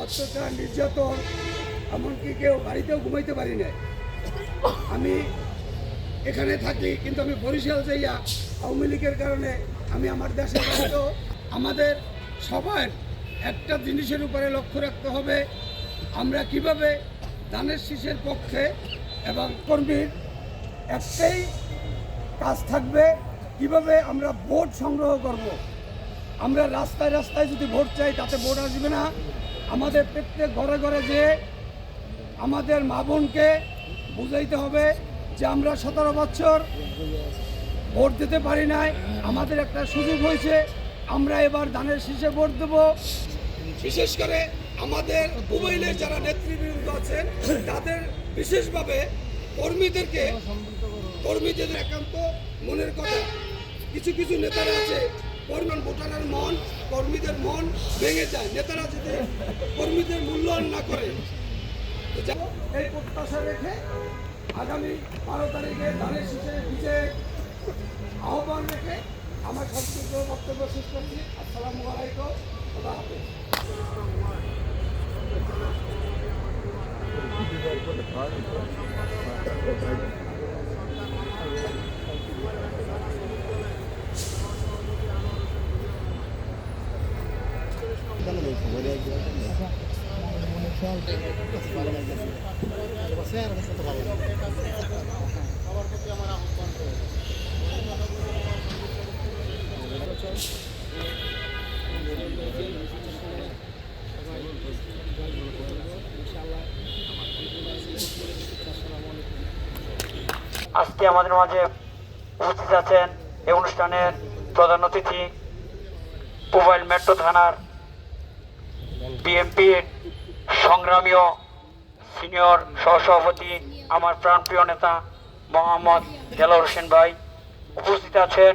অত্যাচার নির্যাতন, এমনকি কেউ বাড়িতেও ঘুমাইতে পারি না। আমি এখানে থাকি কিন্তু আমি বরিশাল যাইয়া আওয়ামী লীগের কারণে আমি আমার দেশের বাড়িতে। আমাদের সবার একটা জিনিসের উপরে লক্ষ্য রাখতে হবে, আমরা কিভাবে ধানের শীষের পক্ষে এবং কর্মীর একটাই কাজ থাকবে, কিভাবে আমরা ভোট সংগ্রহ করব। আমরা রাস্তায় রাস্তায় যদি ভোট চাই তাতে ভোট আসবে না। আমাদের প্রত্যেক ঘরে ঘরে যে আমাদের মা বোনকে বুঝাইতে হবে যে আমরা 17 বছর ভোট দিতে পারি নাই, আমাদের একটা সুযোগ হয়েছে, আমরা এবার ধানের শীষে ভোট দেব। বিশেষ করে আমাদের মোবাইলের যারা নেতৃবৃন্দ আছেন তাদের বিশেষভাবে কর্মীদের একান্ত মনের কথা। কিছু কিছু নেতারা আছে ভোটারের মন, কর্মীদের মন ভেঙে যায়, নেতারা যদি কর্মীদের মূল্যায়ন না করে। এই প্রত্যাশা রেখে আগামী 12 তারিখে ধানের শীষে বিজয়ের আহ্বান রেখে আমার সংক্ষিপ্ত বক্তব্য শেষ করছি। আসসালামু আলাইকুম, খোদা হাফেজ। আজকে আমাদের মাঝে উপস্থিত আছেন এই অনুষ্ঠানের প্রধান অতিথি মোবাইল মেট্রো থানার বিএনপির সংগ্রামী সিনিয়র সহসভাপতি আমার প্রাণপ্রিয় নেতা মোহাম্মদ দেলোয়ার হোসেন ভাই। উপস্থিত আছেন